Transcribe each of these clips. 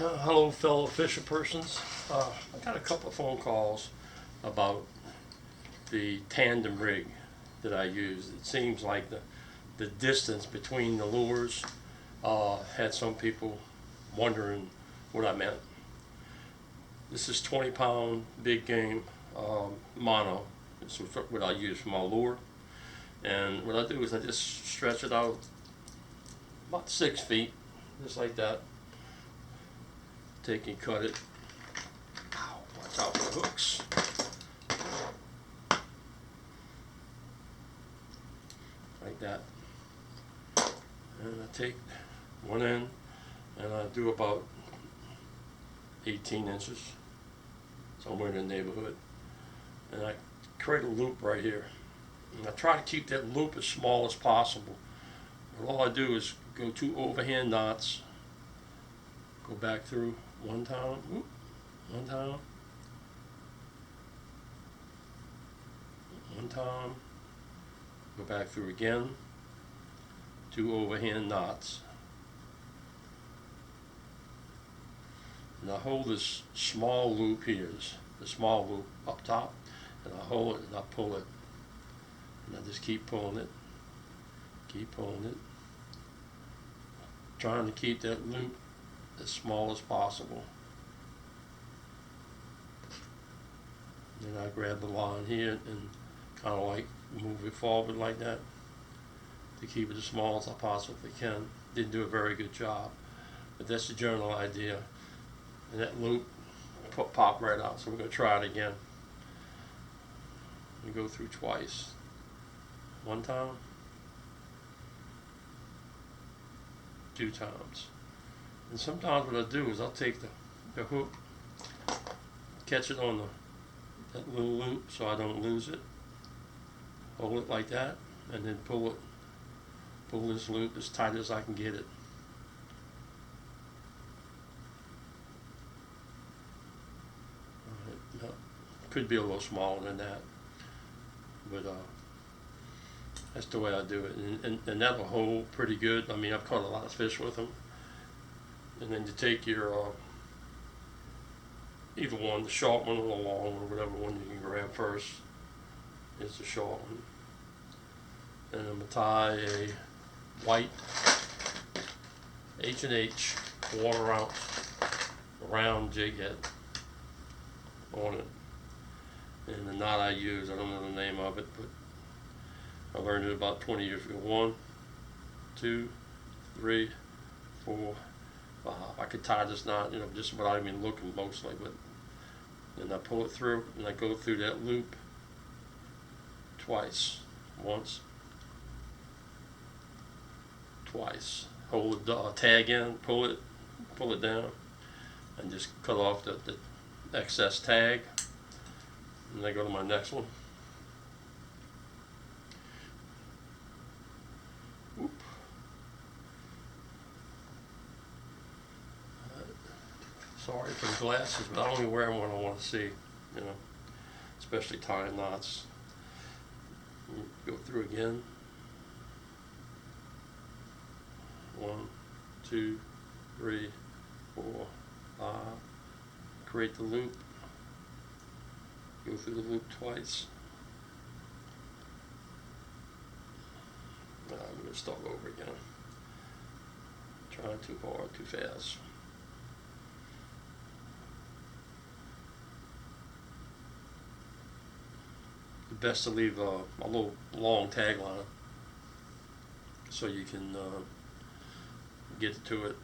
Hello, fellow fisher persons. I got a couple of phone calls about the tandem rig that I use. It seems like the distance between the lures had some people wondering what I meant. This is 20-pound big game mono. This is what I use for my lure. And what I do is I just stretch it out about 6 feet, just like that. Take and cut it. Ow, watch out for the hooks. Like that. And I take one end and I do about 18 inches, somewhere in the neighborhood. And I create a loop right here. And I try to keep that loop as small as possible. But all I do is go 2 overhand knots, go back through one time, one time, go back through again, 2 overhand knots. And I hold this small loop here, the small loop up top, and I hold it and I pull it. And I just keep pulling it, trying to keep that loop as small as possible. Then I grab the line here and kind of like move it forward like that to keep it as small as I possibly can. Didn't do a very good job, but that's the general idea. And that loop popped right out, so we're going to try it again. We go through twice. One time, 2 times. And sometimes what I do is I'll take the hook, catch it on that little loop so I don't lose it, hold it like that, and then pull this loop as tight as I can get it. No, could be a little smaller than that, but that's the way I do it, and that'll hold pretty good. I mean, I've caught a lot of fish with them. And then you take your either one, the short one or the long one, or whatever one you can grab first is the short one. And I'm gonna tie a white H&H quarter ounce round jig head on it. And the knot I use, I don't know the name of it, but I learned it about 20 years ago. 1, 2, 3, 4, 5. I could tie this knot, just without even looking mostly, but then I pull it through and I go through that loop twice. Once, twice. Hold the tag in, pull it down, and just cut off the excess tag. And then go to my next one. Sorry for the glasses, but I only wear them when I want to see, especially tying knots. Go through again. 1, 2, 3, 4, 5. Create the loop. Go through the loop twice. I'm going to start over again. Trying too hard, too fast. Best to leave a little long tag line so you can get to it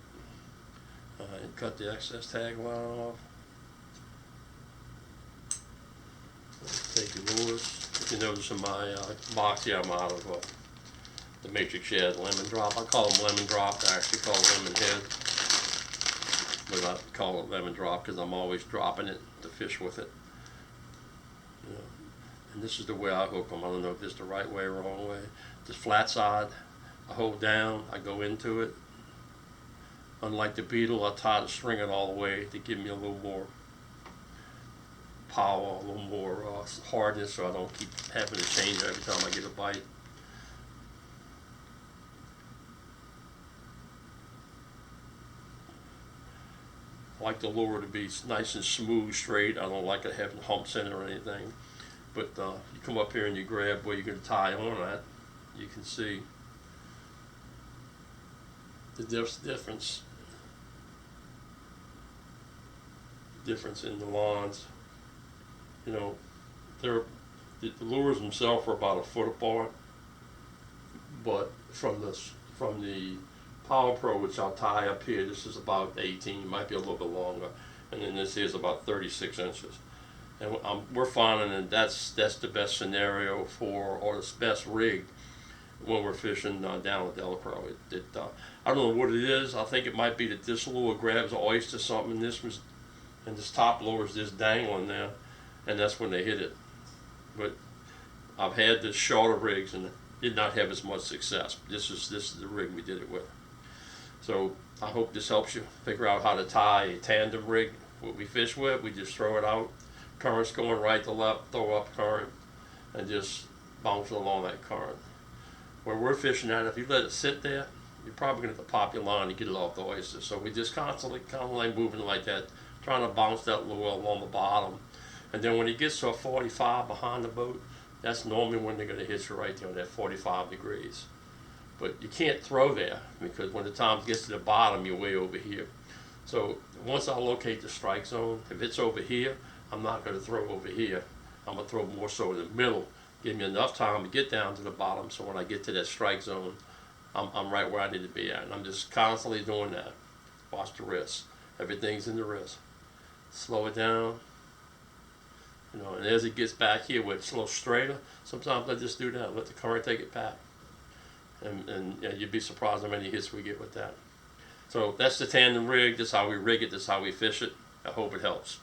and cut the excess tag line off. Take your lures. If you notice in my box here, I'm out of the Matrix Shed lemon drop. I call them lemon drop. I actually call it lemon head, but I call it lemon drop because I'm always dropping it to fish with it. And this is the way I hook them. I don't know if this is the right way or wrong way. This flat side, I hold down, I go into it. Unlike the beetle, I tie the string it all the way to give me a little more power, a little more hardness, so I don't keep having to change it every time I get a bite. like the lure to be nice and smooth, straight. I don't like it having humps in it or anything. But you come up here and you grab where you're going to tie on that, you can see the difference in the lines. You know, the lures themselves are about a foot apart, but from the Power Pro, which I'll tie up here, this is about 18, might be a little bit longer, and then this is about 36 inches. And we're finding that that's the best scenario for, or the best rig when we're fishing down at Delacroix. I don't know what it is. I think it might be that this lure grabs an oyster or something, and this top lure is just dangling there, and that's when they hit it. But I've had the shorter rigs and did not have as much success. This is the rig we did it with. So I hope this helps you figure out how to tie a tandem rig. What we fish with, we just throw it out. Current's going right to left, throw up current, and just bounce along that current. Where we're fishing at, if you let it sit there, you're probably going to have to pop your line to get it off the oyster. So we just constantly kind of like moving like that, trying to bounce that lure along the bottom. And then when it gets to a 45 behind the boat, that's normally when they're going to hit you right there on that 45 degrees. But you can't throw there, because when the time gets to the bottom, you're way over here. So once I locate the strike zone, if it's over here, I'm not going to throw over here. I'm going to throw more so in the middle, give me enough time to get down to the bottom, so when I get to that strike zone, I'm right where I need to be at. And I'm just constantly doing that. Watch the wrist. Everything's in the wrist. Slow it down. You know, and as it gets back here where it's a little straighter, sometimes I just do that, let the current take it back. And yeah, you'd be surprised how many hits we get with that. So that's the tandem rig. That's how we rig it. That's how we fish it. I hope it helps.